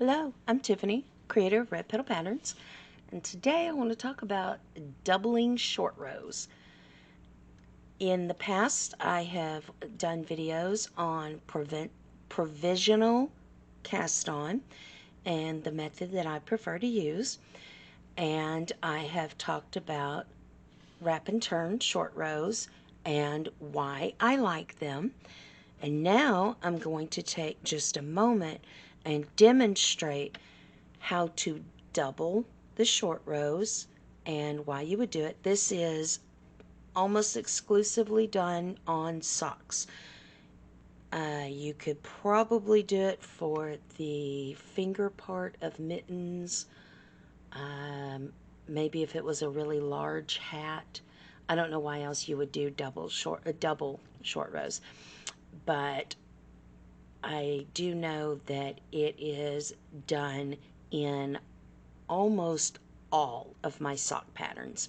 Hello, I'm Tiffany, creator of Red Petal Patterns, and today I want to talk about doubling short rows. In the past, I have done videos on provisional cast on and the method that I prefer to use, and I have talked about wrap and turn short rows and why I like them. And now I'm going to take just a moment and demonstrate how to double the short rows and why you would do it. This is almost exclusively done on socks. You could probably do it for the finger part of mittens. Maybe if it was a really large hat. I don't know why else you would do double short rows, but I do know that it is done in almost all of my sock patterns.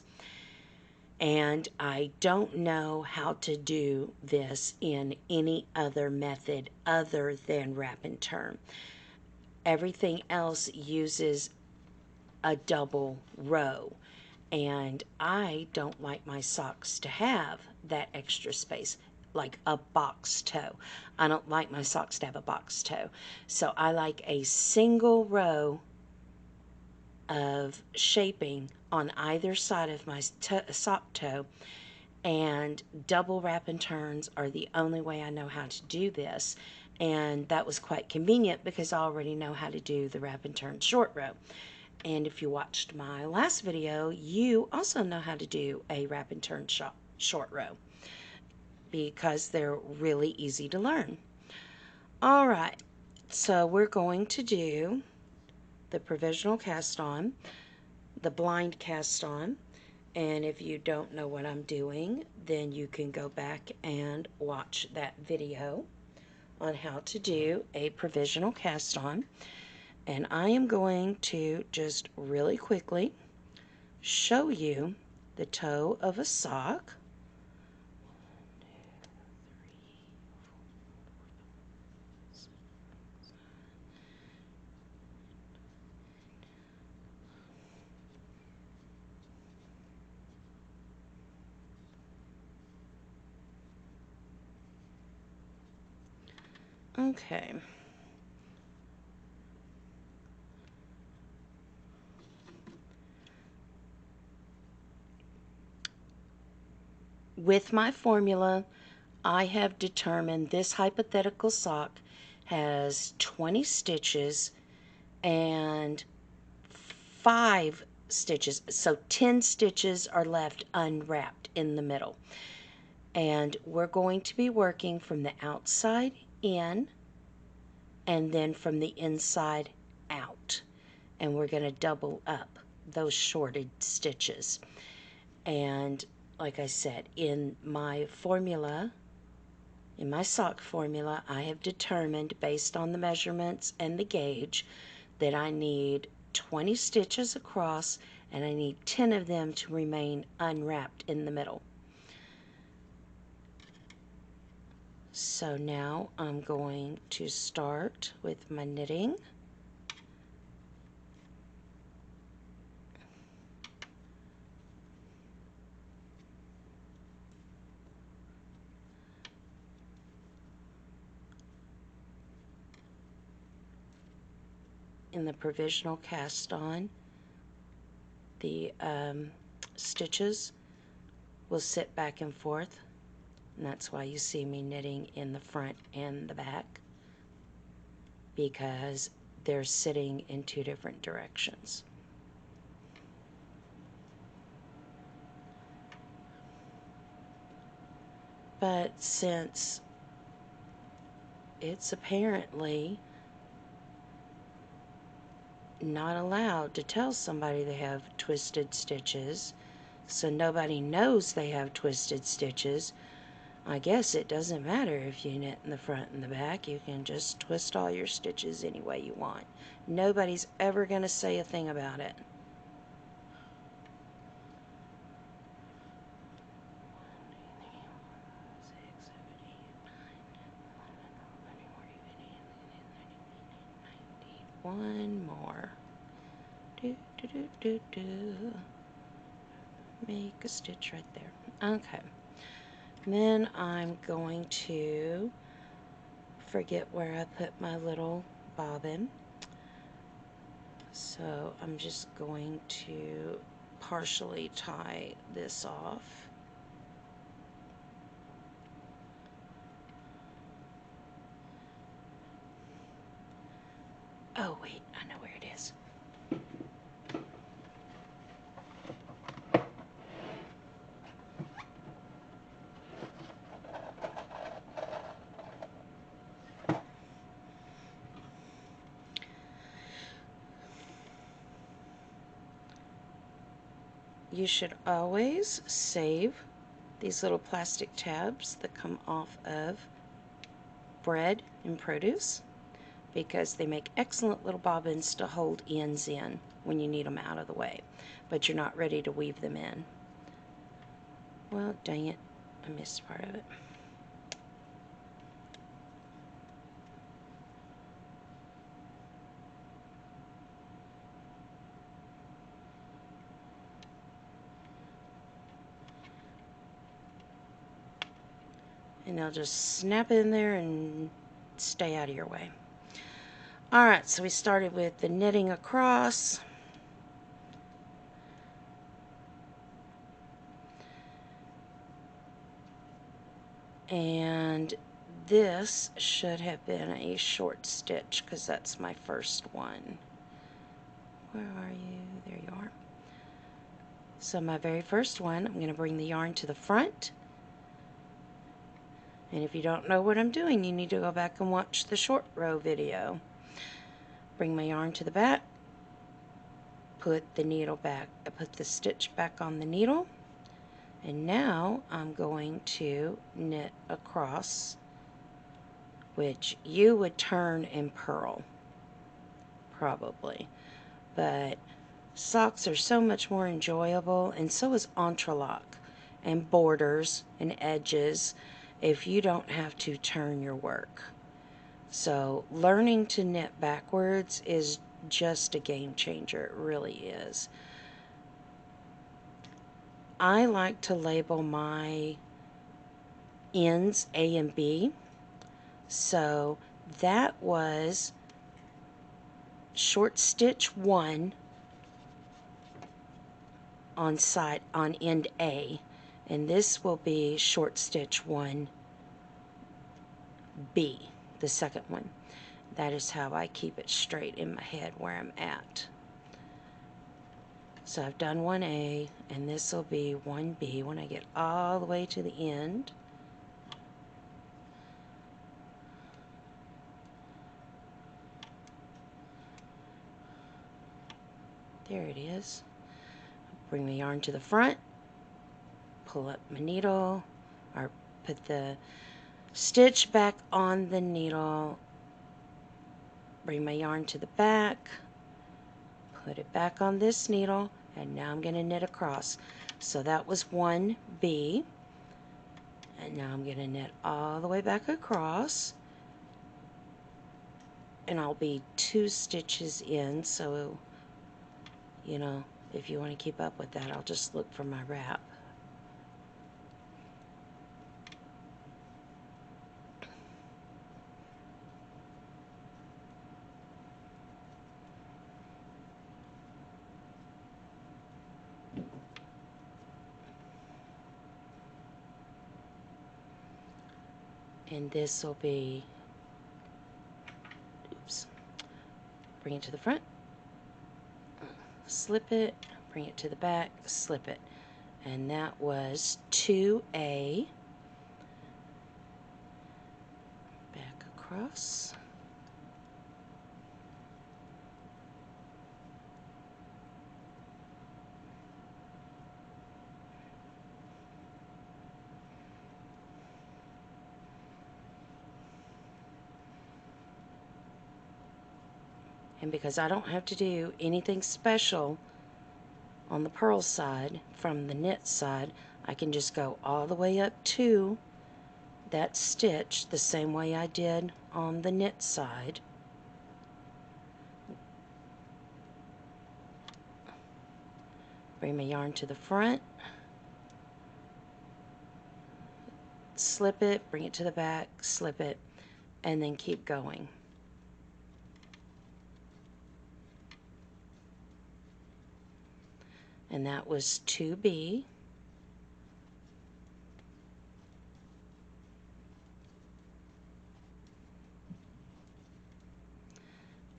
And I don't know how to do this in any other method other than wrap and turn. Everything else uses a double row. And I don't like my socks to have that extra space, like a box toe. I don't like my socks to have a box toe. So I like a single row of shaping on either side of my sock toe, and double wrap and turns are the only way I know how to do this. And that was quite convenient because I already know how to do the wrap and turn short row. And if you watched my last video, you also know how to do a wrap and turn short row because they're really easy to learn. All right, so we're going to do the provisional cast on, the blind cast on, and if you don't know what I'm doing, then you can go back and watch that video on how to do a provisional cast on. And I am going to just really quickly show you the toe of a sock. Okay. With my formula, I have determined this hypothetical sock has 20 stitches and 5 stitches, so 10 stitches are left unwrapped in the middle. And we're going to be working from the outside in and then from the inside out. And we're going to double up those shorted stitches. And like I said, in my formula, in my sock formula, I have determined based on the measurements and the gauge that I need 20 stitches across and I need 10 of them to remain unwrapped in the middle. So now I'm going to start with my knitting. In the provisional cast on, the stitches will sit back and forth, and that's why you see me knitting in the front and the back, because they're sitting in 2 different directions. But since it's apparently not allowed to tell somebody they have twisted stitches, so nobody knows they have twisted stitches, I guess it doesn't matter if you knit in the front and the back. You can just twist all your stitches any way you want. Nobody's ever going to say a thing about it. one more. Do, do, do, do, do. Make a stitch right there. Okay. And then I'm going to forget where I put my little bobbin. So I'm just going to partially tie this off. Oh wait, I know where it is. You should always save these little plastic tabs that come off of bread and produce, because they make excellent little bobbins to hold ends in when you need them out of the way, but you're not ready to weave them in. Well, dang it, I missed part of it. And they'll just snap in there and stay out of your way. Alright, so we started with the knitting across. And this should have been a short stitch because that's my first one. Where are you? There you are. So my very first one, I'm going to bring the yarn to the front. And if you don't know what I'm doing, you need to go back and watch the short row video. Bring my yarn to the back, put the needle back, put the stitch back on the needle, and now I'm going to knit across, which you would turn and purl, probably. But socks are so much more enjoyable, and so is entrelac and borders and edges if you don't have to turn your work. So learning to knit backwards is just a game changer. It really is. I like to label my ends A and B. So that was short stitch 1 on end A, and this will be short stitch 1 B, the second one. That is how I keep it straight in my head where I'm at. So I've done 1A, and this will be 1B when I get all the way to the end. There it is. Bring the yarn to the front, pull up my needle, or put the stitch back on the needle, bring my yarn to the back, put it back on this needle, and now I'm going to knit across. So that was 1B, and now I'm going to knit all the way back across, and I'll be 2 stitches in, so you know, if you want to keep up with that, I'll just look for my wrap. And this will be, oops, bring it to the front, slip it, bring it to the back, slip it. And that was 2A, back across, and because I don't have to do anything special on the purl side from the knit side, I can just go all the way up to that stitch the same way I did on the knit side. Bring my yarn to the front, slip it, bring it to the back, slip it, and then keep going. And that was 2B.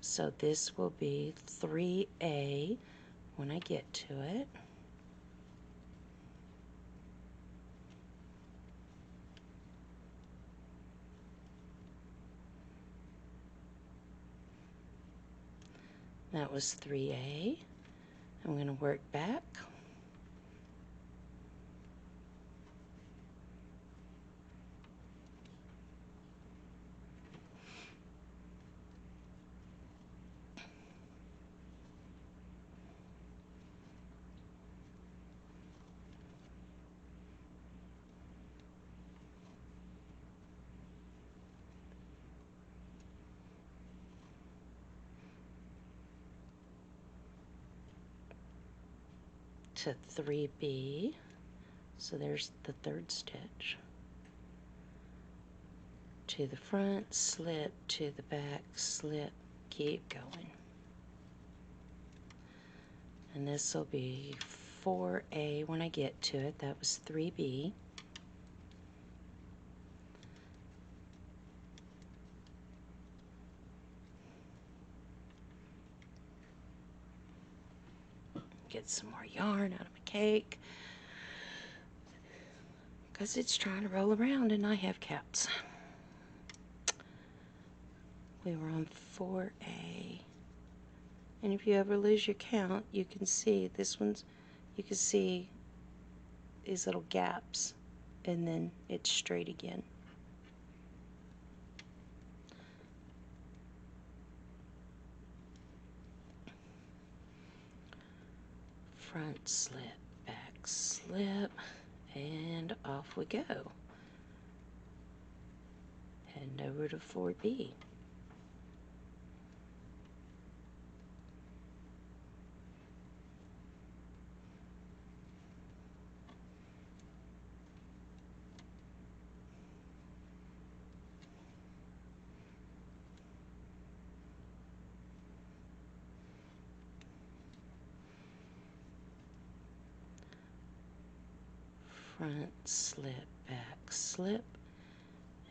So this will be 3A when I get to it. That was 3A. I'm going to work back. To 3B. So there's the third stitch. To the front, slip, to the back, slip, keep going. And this will be 4A when I get to it. That was 3B. Get some more yarn out of my cake because it's trying to roll around and I have cats. We were on 4A. And if you ever lose your count, you can see this one's, you can see these little gaps, and then it's straight again. Front slip, back slip, and off we go. Heading over to 4B. Front slip, back slip,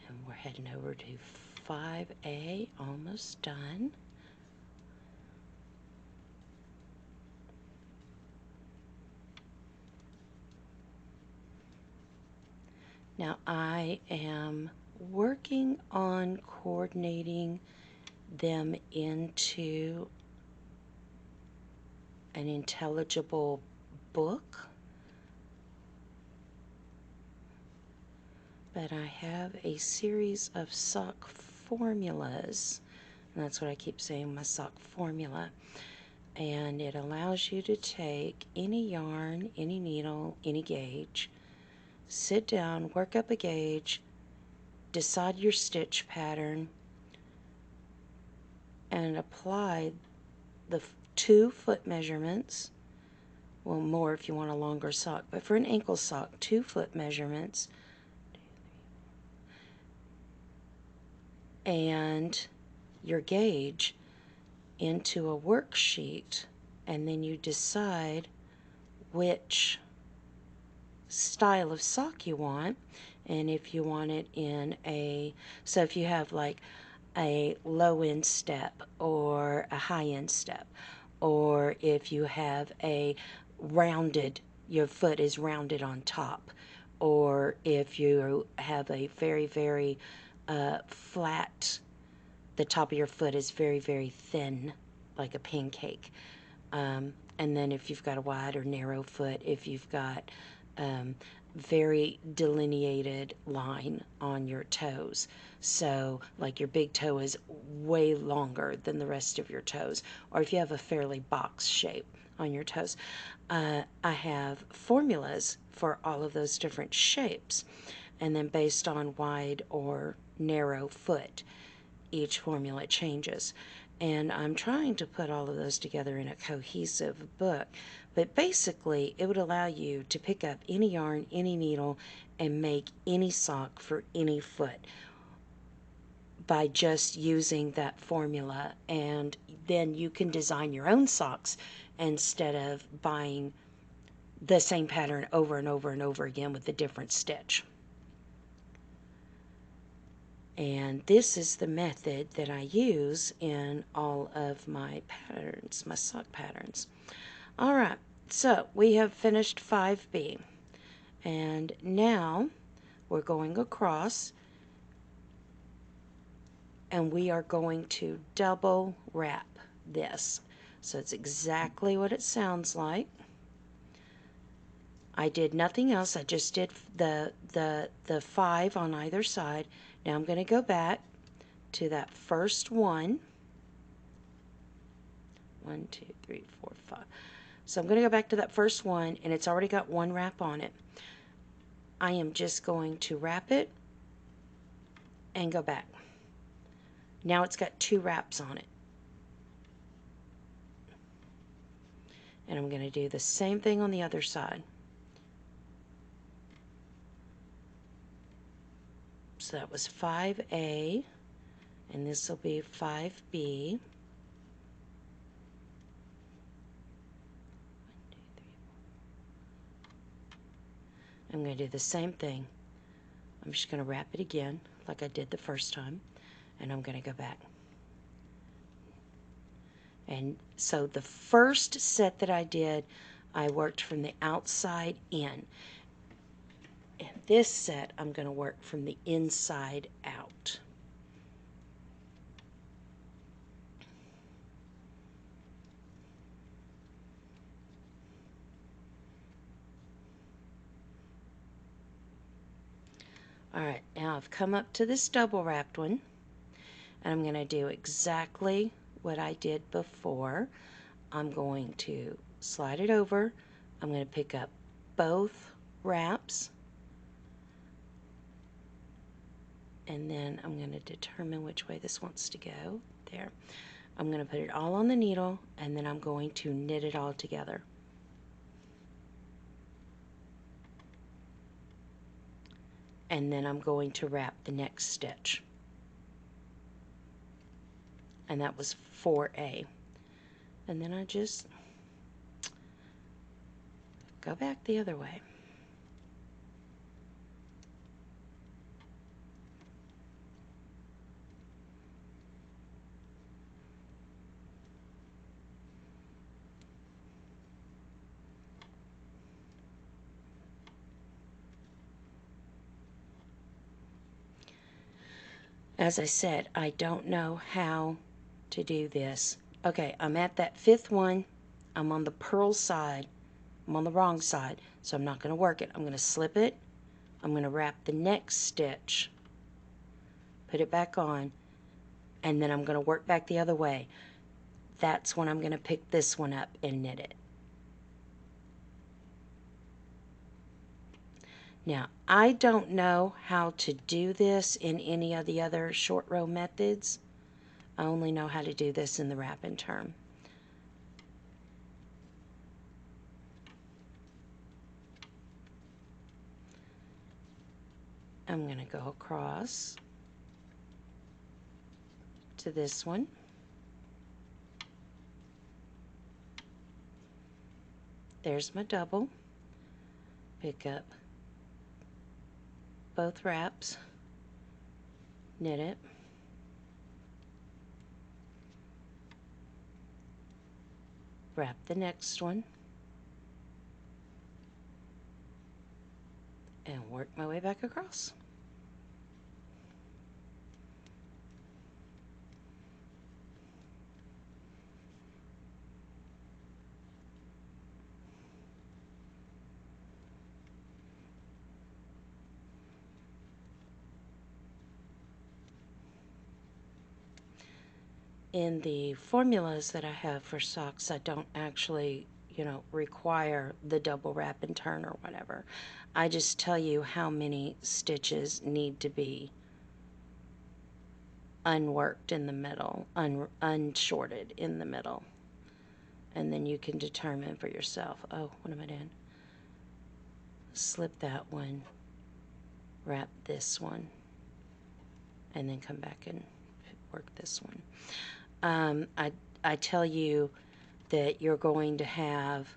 and we're heading over to 5A, almost done. Now I am working on coordinating them into an intelligible book, but I have a series of sock formulas, and that's what I keep saying, my sock formula. And it allows you to take any yarn, any needle, any gauge, sit down, work up a gauge, decide your stitch pattern, and apply the 2 foot measurements. Well, more if you want a longer sock, but for an ankle sock, 2 foot measurements, and your gauge into a worksheet, and then you decide which style of sock you want. And if you want it in a, so if you have like a low end step or a high end step, or if you have a rounded, your foot is rounded on top, or if you have a very, very flat, the top of your foot is very, very thin, like a pancake. And then if you've got a wide or narrow foot, if you've got very delineated line on your toes. So like your big toe is way longer than the rest of your toes, or if you have a fairly box shape on your toes. I have formulas for all of those different shapes, and then based on wide or narrow foot, each formula changes. And I'm trying to put all of those together in a cohesive book. But basically, it would allow you to pick up any yarn, any needle, and make any sock for any foot by just using that formula. And then you can design your own socks instead of buying the same pattern over and over and over again with a different stitch. And this is the method that I use in all of my patterns, my sock patterns. All right, so we have finished 5B. And now we're going across and we are going to double wrap this. So it's exactly what it sounds like. I did nothing else. I just did the 5 on either side. Now I'm going to go back to that first one. 1, 2, 3, 4, 5. So I'm going to go back to that first one, and it's already got one wrap on it. I am just going to wrap it and go back. Now it's got 2 wraps on it. And I'm going to do the same thing on the other side. So that was 5A, and this will be 5B. I'm going to do the same thing. I'm just going to wrap it again like I did the first time, and I'm going to go back. And so the first set that I did, I worked from the outside in. And this set, I'm going to work from the inside out. Alright, now I've come up to this double wrapped one, and I'm going to do exactly what I did before. I'm going to slide it over. I'm going to pick up both wraps, and then I'm going to determine which way this wants to go. There. I'm going to put it all on the needle, and then I'm going to knit it all together. And then I'm going to wrap the next stitch. And that was 4A. And then I just go back the other way. As I said, I don't know how to do this. Okay, I'm at that 5th one. I'm on the purl side. I'm on the wrong side, so I'm not going to work it. I'm going to slip it. I'm going to wrap the next stitch, put it back on, and then I'm going to work back the other way. That's when I'm going to pick this one up and knit it. Now, I don't know how to do this in any of the other short row methods. I only know how to do this in the wrap and turn. I'm going to go across to this one. There's my double. Pick up both wraps, knit it, wrap the next one, and work my way back across. In the formulas that I have for socks, I don't actually, require the double wrap and turn or whatever. I just tell you how many stitches need to be unworked in the middle, unshorted in the middle. And then you can determine for yourself, oh, what am I doing? Slip that one, wrap this one, and then come back and work this one. I tell you that you're going to have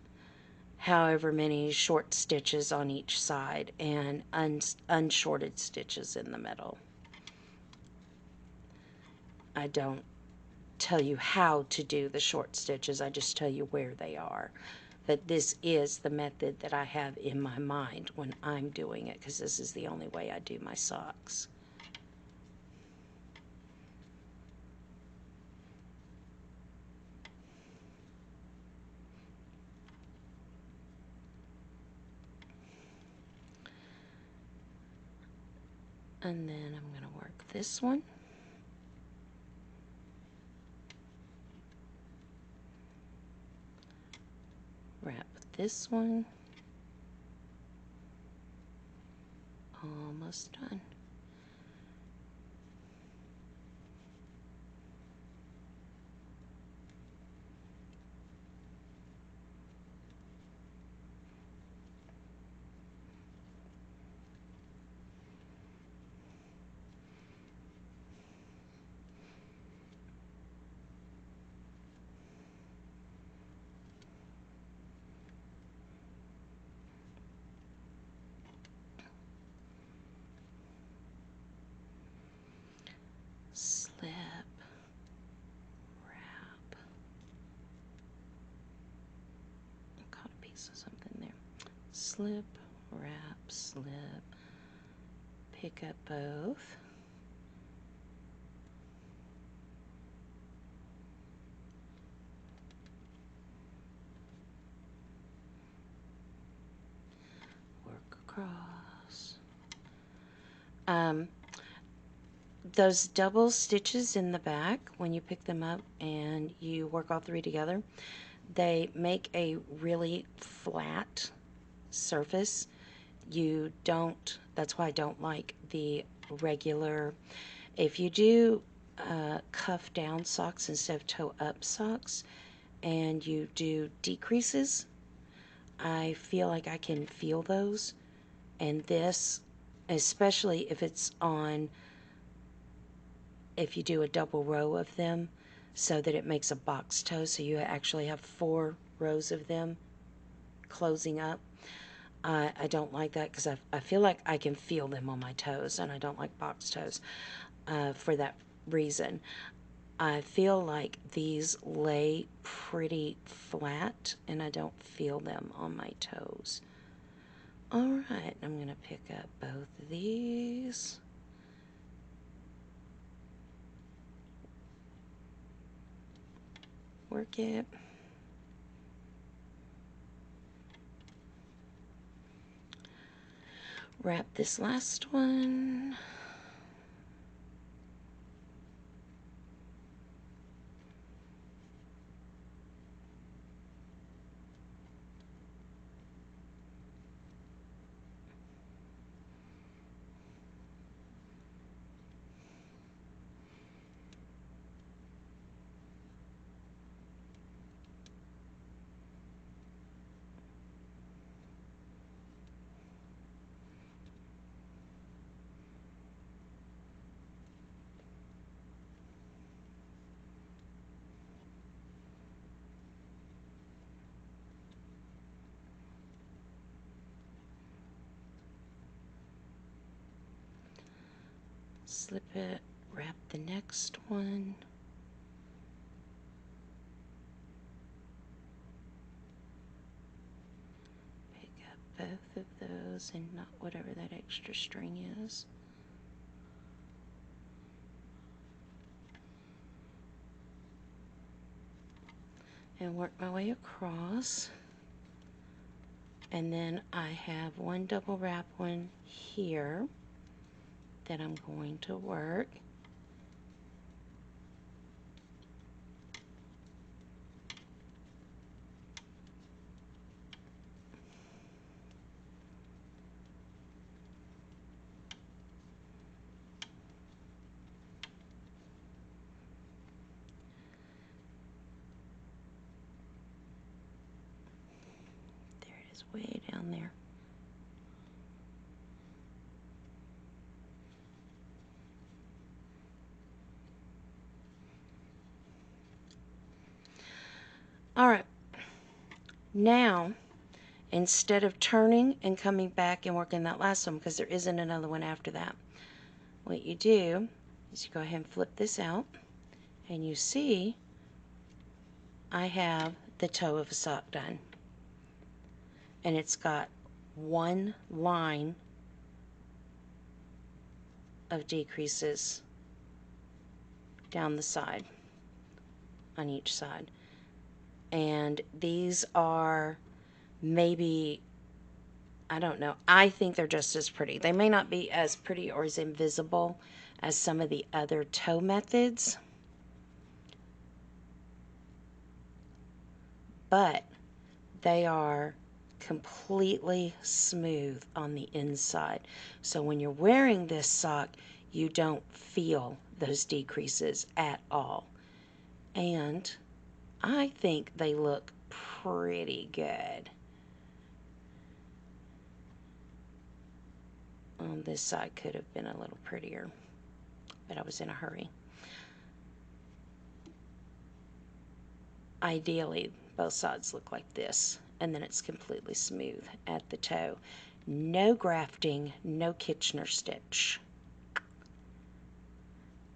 however many short stitches on each side and unshorted stitches in the middle. I don't tell you how to do the short stitches, I just tell you where they are. But this is the method that I have in my mind when I'm doing it, because this is the only way I do my socks. And then I'm going to work this one. Wrap this one. Almost done. Slip, wrap. I caught a piece of something there. Slip, wrap, slip. Pick up both. Work across. Those double stitches in the back, when you pick them up and you work all three together, they make a really flat surface. That's why I don't like the regular, if you do cuff down socks instead of toe up socks and you do decreases, I feel like I can feel those. And this, especially if it's on, if you do a double row of them so that it makes a box toe, so you actually have 4 rows of them closing up. I don't like that because I feel like I can feel them on my toes, and I don't like box toes for that reason. I feel like these lay pretty flat, and I don't feel them on my toes. Alright, I'm going to pick up both of these. Work it. Wrap this last one. Slip it, wrap the next one. Pick up both of those and not whatever that extra string is. And work my way across. And then I have one double wrap one here that I'm going to work. down there. All right, now instead of turning and coming back and working that last one, because there isn't another one after that, what you do is you go ahead and flip this out, and you see I have the toe of a sock done, and it's got one line of decreases down the side on each side, and these are maybe, I don't know, I think they're just as pretty. They may not be as pretty or as invisible as some of the other toe methods, but they are completely smooth on the inside. So when you're wearing this sock, you don't feel those decreases at all. And I think they look pretty good. This side could have been a little prettier, but I was in a hurry. Ideally, both sides look like this, and then it's completely smooth at the toe. No grafting, no Kitchener stitch.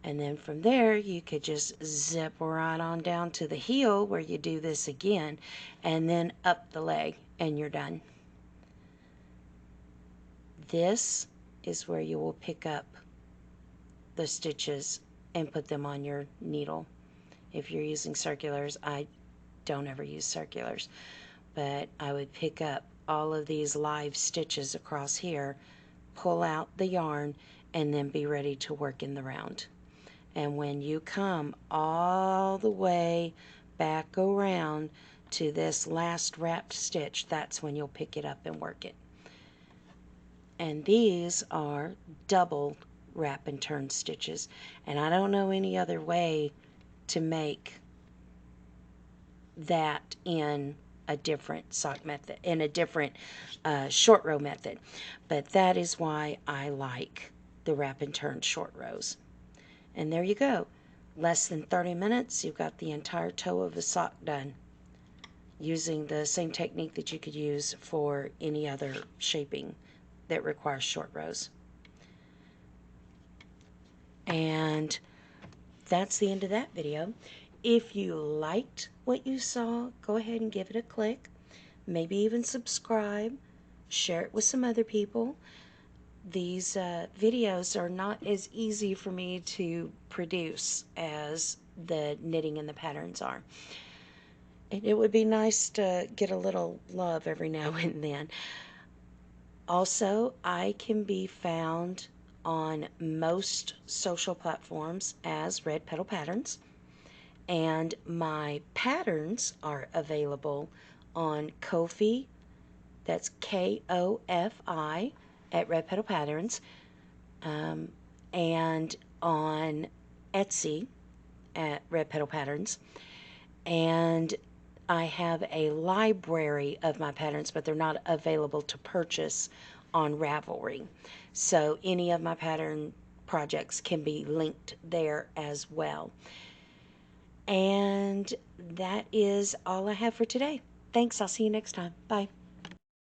And then from there, you could just zip right on down to the heel where you do this again, and then up the leg, and you're done. This is where you will pick up the stitches and put them on your needle. If you're using circulars, I don't ever use circulars, but I would pick up all of these live stitches across here, pull out the yarn, and then be ready to work in the round. And when you come all the way back around to this last wrapped stitch, that's when you'll pick it up and work it. And these are double wrap and turn stitches, and I don't know any other way to make that in a different sock method, in a different short row method, but that is why I like the wrap and turn short rows. And there you go, less than 30 minutes, you've got the entire toe of a sock done using the same technique that you could use for any other shaping that requires short rows. And that's the end of that video. If you liked what you saw, go ahead and give it a click. Maybe even subscribe. Share it with some other people. These videos are not as easy for me to produce as the knitting and the patterns are. And it would be nice to get a little love every now and then. Also, I can be found on most social platforms as Red Petal Patterns, and my patterns are available on Ko-fi, that's K-O-F-I, at Red Petal Patterns, and on Etsy at Red Petal Patterns, and I have a library of my patterns, but they're not available to purchase on Ravelry. So any of my pattern projects can be linked there as well. And that is all I have for today. Thanks. I'll see you next time. Bye.